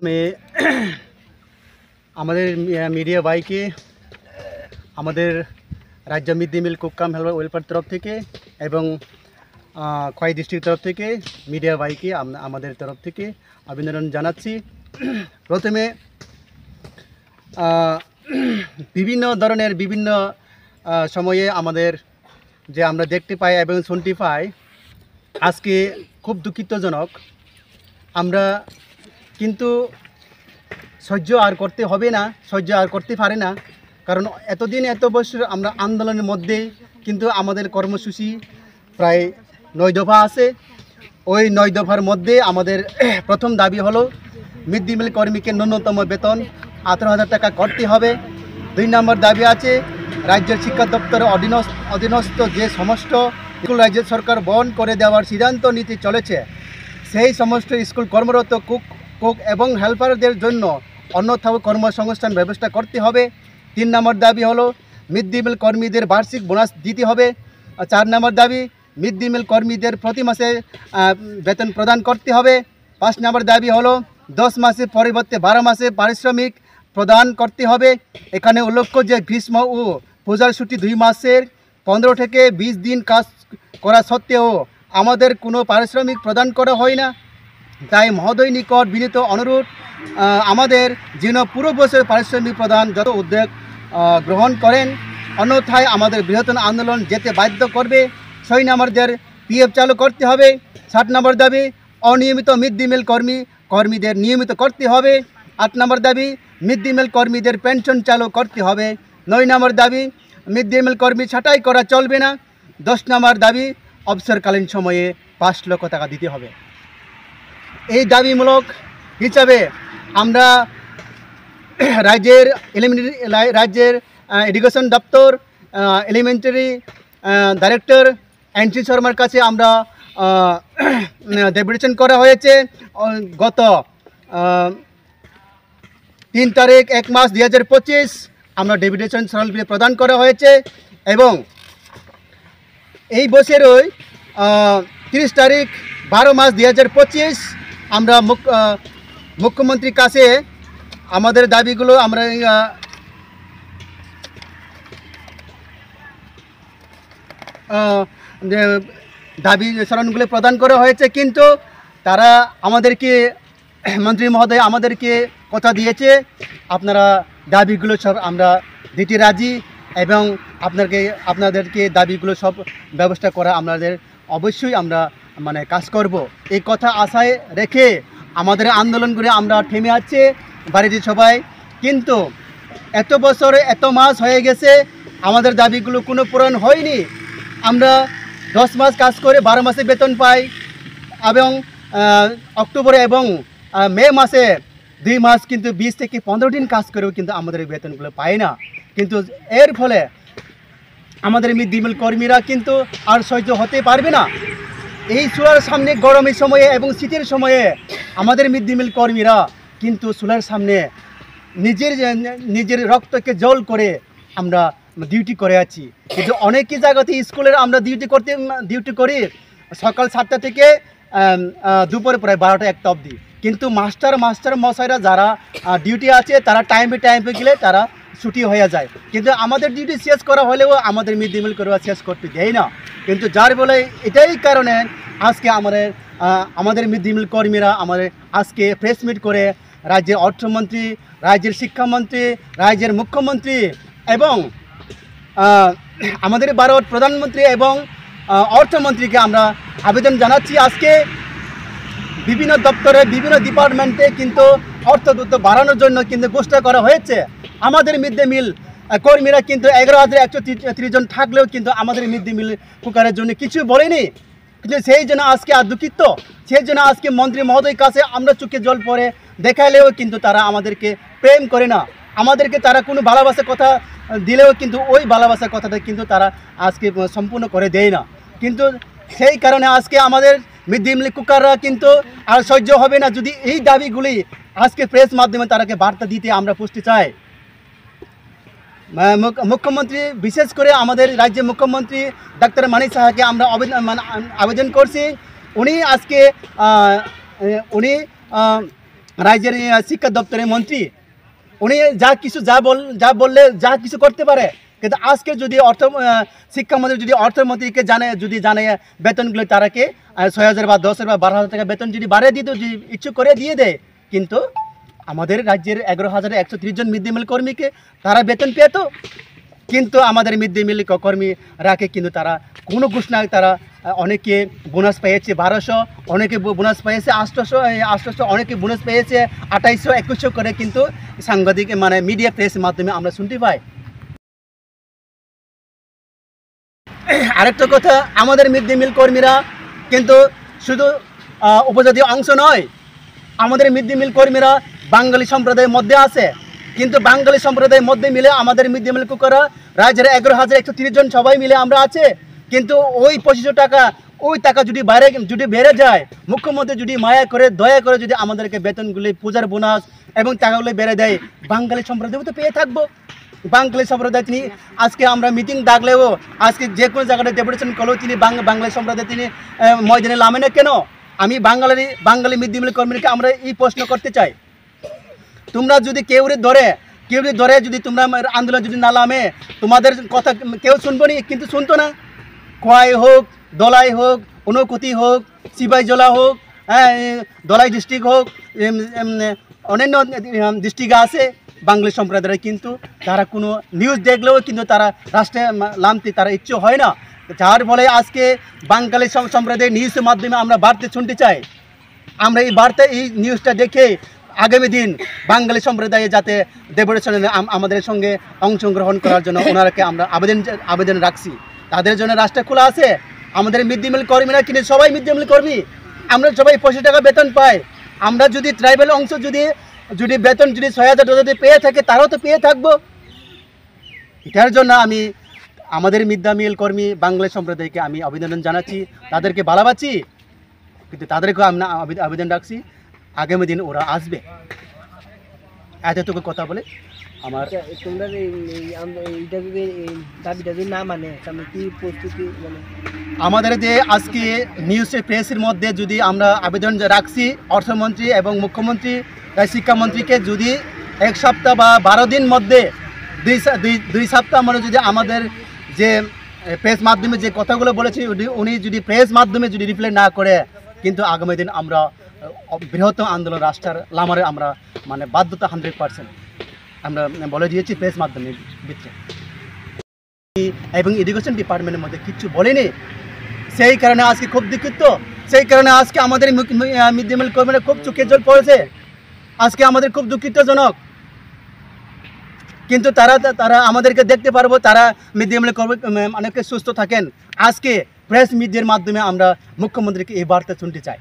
আমি আমাদের মিডিয়া ভাইকে আমাদের রাজ্য মিড ডে মিল কুক কাম হেলপার ওয়েলফেয়ার তরফ থেকে এবং খোয়াই ডিস্ট্রিক্ট তরফ থেকে মিডিয়া ভাইকে আমাদের তরফ থেকে অভিনন্দন জানাচ্ছি। প্রথমে বিভিন্ন ধরনের বিভিন্ন সময়ে আমাদের যে আমরা দেখতে পাই এবং শুনতে পাই, আজকে খুব দুঃখিতজনক। আমরা কিন্তু সহ্য আর করতে হবে না, সহ্য আর করতে পারে না, কারণ এতদিন এত বছর আমরা আন্দোলনের মধ্যেই কিন্তু আমাদের কর্মসূচি প্রায় 9 দফা আছে। ওই 9 দফার মধ্যে আমাদের প্রথম দাবি হলো মিড ডে মিল কর্মীকে ন্যূনতম বেতন 18,000 টাকা করতে হবে। 2 নম্বর দাবি আছে রাজ্যের শিক্ষা দপ্তরের অধীনস্থ যে সমস্ত স্কুল রাজ্য সরকার বন্ধ করে দেওয়ার সিদ্ধান্ত নিতে চলেছে, সেই সমস্ত স্কুল কর্মরত কুক এবং হেল্পারদের জন্য অন্যথাও কর্মসংস্থান ব্যবস্থা করতে হবে। 3 নম্বর দাবি হলো মিড ডে মিল কর্মীদের বার্ষিক বোনাস দিতে হবে। 4 নম্বর দাবি মিড ডে মিল কর্মীদের প্রতি মাসে বেতন প্রদান করতে হবে। 5 নম্বর দাবি হলো 10 মাসের পরিবর্তে 12 মাসে পারিশ্রমিক প্রদান করতে হবে। এখানে উল্লেখ্য যে গ্রীষ্ম ও পূজার ছুটি 2 মাসের 15 থেকে 20 দিন কাজ করা সত্ত্বেও আমাদের কোনো পারিশ্রমিক প্রদান করা হয় না। তাই মহোদয় নিকট বিনীত অনুরোধ, আমাদের যেন পুরো বছর পারিশ্রমিক প্রদান যত উদ্যোগ গ্রহণ করেন, অন্যথায় আমাদের বৃহত্তর আন্দোলন যেতে বাধ্য করবে। 6 নম্বরদের PF চালু করতে হবে। 7 নম্বর দাবি অনিয়মিত মিড ডে মিল কর্মীদের নিয়মিত করতে হবে। 8 নম্বর দাবি মিড ডে মিল কর্মীদের পেনশন চালু করতে হবে। 9 নম্বর দাবি মিড ডে মিল কর্মী ছাঁটাই করা চলবে না। 10 নম্বর দাবি অবসরকালীন সময়ে 5 লক্ষ টাকা দিতে হবে। এই দাবিমূলক হিসাবে আমরা রাজ্যের এডুকেশন দপ্তর এলিমেন্টারি ডাইরেক্টর এনটি শর্মার কাছে আমরা ডেপুটেশন করা হয়েছে। গত 3 তারিখ 1 মাস 2025 আমরা ডেপুটেশন স্মারকলিপি প্রদান করা হয়েছে এবং এই বছরই 30 তারিখ 12 মাস 2025 আমরা মুখ্যমন্ত্রীর কাছে আমাদের দাবিগুলো আমরা দাবি স্মরণগুলো প্রদান করা হয়েছে, কিন্তু তারা আমাদেরকে মন্ত্রী মহোদয় আমাদেরকে কথা দিয়েছে আপনারা দাবিগুলো সব আমরা দিতে রাজি এবং আপনাদেরকে দাবিগুলো সব ব্যবস্থা করা আমাদের অবশ্যই আমরা কাজ করব। এই কথা আশায় রেখে আমাদের আন্দোলনগুলো আমরা থেমে আছে বাড়িতে সবাই, কিন্তু এত বছর এত মাস হয়ে গেছে আমাদের দাবিগুলো কোনো পূরণ হয়নি। আমরা 10 মাস কাজ করে 12 মাসে বেতন পাই এবং অক্টোবরে এবং মে মাসে 2 মাস কিন্তু 20 থেকে 15 দিন কাজ করেও কিন্তু আমাদের বেতনগুলো পাই না। কিন্তু এর ফলে আমাদের মিড ডে মিল কর্মীরা কিন্তু আর সহ্য হতে পারবে না। এই চুলার সামনে গরমের সময়ে এবং শীতের সময়ে আমাদের মিড ডে মিল কর্মীরা কিন্তু চুলার সামনে নিজের রক্তকে জল করে আমরা ডিউটি করে আছি। কিন্তু অনেকই জায়গাতে স্কুলের আমরা ডিউটি করি সকাল 7টা থেকে দুপুরে প্রায় 12টা-1টা অবধি, কিন্তু মাস্টার মশাইরা যারা ডিউটি আছে তারা টাইমে গেলে তারা ছুটি হয়ে যায়, কিন্তু আমাদের ডিউটি শেষ করা হলেও আমাদের মিড ডে মিল কর্মীরা শেষ করতে দেয় না। কিন্তু যার বলে এটাই কারণে আজকে আমাদের মিড ডে মিল কর্মীরা আজকে প্রেস মিট করে রাজ্যের অর্থমন্ত্রী, রাজ্যের শিক্ষামন্ত্রী, রাজ্যের মুখ্যমন্ত্রী এবং আমাদের ভারত প্রধানমন্ত্রী এবং অর্থমন্ত্রীকে আমরা আবেদন জানাচ্ছি। আজকে বিভিন্ন দপ্তরে বিভিন্ন ডিপার্টমেন্টে কিন্তু অর্থ বাড়ানোর জন্য কিন্তু ঘোষণা করা হয়েছে। আমাদের মিড ডে মিল কর্মীরা কিন্তু 11,130 জন থাকলেও কিন্তু আমাদের মিড ডে মিল কুকারের জন্য কিছু বলেনি। কিন্তু সেই জন্য আজকে আর দুঃখিত, সেই জন্য আজকে মন্ত্রী মহোদয়ের কাছে আমরা চোখে জল পরে দেখালেও কিন্তু তারা আমাদেরকে প্রেম করে না। আমাদেরকে তারা কোনো ভালোবাসার কথা দিলেও কিন্তু ওই ভালোবাসার কথাটা কিন্তু তারা আজকে সম্পূর্ণ করে দেয় না। কিন্তু সেই কারণে আজকে আমাদের মিড ডে মিল কুকাররা কিন্তু আর সহ্য হবে না যদি এই দাবিগুলি আজকে প্রেস মাধ্যমে তারাকে বার্তা দিতে আমরা পুষতে চাই। মুখ্যমন্ত্রী বিশেষ করে আমাদের রাজ্যের মুখ্যমন্ত্রী ডাক্তার মানিক সাহাকে আমরা আবেদন করছি। উনি আজকে রাজ্যের শিক্ষা দপ্তরের মন্ত্রী, উনি যা বললে যা কিছু করতে পারে। কিন্তু আজকে যদি শিক্ষামন্ত্রী যদি অর্থমন্ত্রীকে জানে বেতনগুলো তারাকে 6,000 বা 10,000 বা 12,000 টাকা বেতন যদি বাড়িয়ে দিত, যদি ইচ্ছু করে দিয়ে দেয়, কিন্তু আমাদের রাজ্যের 11,130 জন মিড ডে মিল কর্মীকে তারা বেতন পেত। কিন্তু আমাদের মিড ডে মিল কর্মীরাকে কিন্তু তারা কোনো ঘোষণা, তারা অনেকে বোনাস পেয়েছে 1200, অনেকে বোনাস পেয়েছে 800, অনেকে বোনাস পেয়েছে 2800, 2100 করে, কিন্তু সাংবাদিক মিডিয়া প্রেসের মাধ্যমে আমরা শুনতে পাই। আরেকটা কথা, আমাদের মিড ডে মিল কর্মীরা কিন্তু শুধু উপজাতীয় অংশ নয়, আমাদের মিড ডে মিল কর্মীরা বাঙালি সম্প্রদায়ের মধ্যে আছে। কিন্তু বাঙালি সম্প্রদায়ের মধ্যে মিলে আমাদের মিড ডে মিল কুকাররা রাজ্যের 11,130 জন সবাই মিলে আমরা আছে। কিন্তু ওই 2500 টাকা, ওই টাকা যদি বেড়ে যায়, মুখ্যমন্ত্রী যদি মায়া করে দয়া করে যদি আমাদেরকে বেতনগুলি, পূজার বোনাস এবং টাকাগুলি বেড়ে দেয়, বাঙালি সম্প্রদায় তো পেয়ে থাকবো। বাঙালি সম্প্রদায় তিনি আজকে আমরা মিটিং ডাকলেও, আজকে যে কোনো জায়গাটা ডেপুটেশন করলেও তিনি বাঙালি সম্প্রদায় তিনি ময়দানে নামে না কেন? আমি বাঙালি মিড ডে মিল কর্মীকে আমরা এই প্রশ্ন করতে চাই, তোমরা যদি কেউ ধরে যদি তোমরা আন্দোলন যদি না নামে, তোমাদের কথা কেউ শুনবো নি, কিন্তু শুনতো না। খোয়াই হোক, দলাই হোক, ঊনকোটি হোক, সিপাহীজলা হোক, দলাই ডিস্ট্রিক্ট হোক, অন্যান্য ডিস্ট্রিক্ট আছে বাঙালি সম্প্রদায়ের, কিন্তু তারা কোনো নিউজ দেখলেও কিন্তু তারা রাষ্ট্রে নামতে তারা ইচ্ছে হয় না। যার ফলে আজকে বাঙালি সম্প্রদায়ের নিউজের মাধ্যমে আমরা বার্তা শুনতে চাই। আমরা এই নিউজটা দেখে আগামী দিন বাঙালি সম্প্রদায়ে যাতে ডেপুটেশনে আমাদের সঙ্গে অংশগ্রহণ করার জন্য ওনারাকে আমরা আবেদন রাখছি। তাদের জন্য রাস্তা খোলা আছে। আমাদের মিড ডে মিল কর্মীরা কিন্তু সবাই মিড ডে মিল কর্মী, আমরা সবাই 25 টাকা বেতন পাই। আমরা যদি ট্রাইবাল অংশ যদি বেতন 6,000 যদি পেয়ে থাকে, তারাও তো পেয়ে থাকবো। এটার জন্য আমি আমাদের মিড ডে মিল কর্মী বাঙালি সম্প্রদায়কে আমি অভিনন্দন জানাচ্ছি, তাদেরকে ভালোবাসি, কিন্তু তাদেরকেও আমরা আবেদন রাখছি আগামী দিন ওরা আসবে। এতটুকু কথা বলে আমার তোমরা দাবিটা যদি না মানে কি প্রস্তুতি, আমাদের যে আজকে নিউজের প্রেসের মধ্যে যদি আমরা আবেদন রাখছি অর্থমন্ত্রী এবং মুখ্যমন্ত্রী, শিক্ষামন্ত্রীকে যদি 1 সপ্তাহ বা 12 দিন মধ্যে 2 সপ্তাহ যদি আমাদের যে প্রেস মাধ্যমে যে কথাগুলো বলেছি উনি যদি প্রেস মাধ্যমে যদি রিপ্লাই না করে, কিন্তু আগামী দিন আমরা বৃহত্তম আন্দোলন রাষ্ট্রের লামারে আমরা বাধ্যতা 100% আমরা বলে দিয়েছি প্রেস মাধ্যমে ভিত্তিতে। এবং এডুকেশন ডিপার্টমেন্টের মধ্যে কিছু বলেনি, সেই কারণে আজকে খুব দুঃখিত। সেই কারণে আজকে আমাদের মিড ডে মিল কর্মীরা খুব চোখে জল পড়েছে, আজকে আমাদের খুব দুঃখিতজনক। কিন্তু তারা আমাদেরকে দেখতে পারবো, তারা মিড ডে মিল কর্মী অনেকে সুস্থ থাকেন। আজকে প্রেস মিডিয়ার মাধ্যমে আমরা মুখ্যমন্ত্রীকে এই বার্তা শুনতে চাই।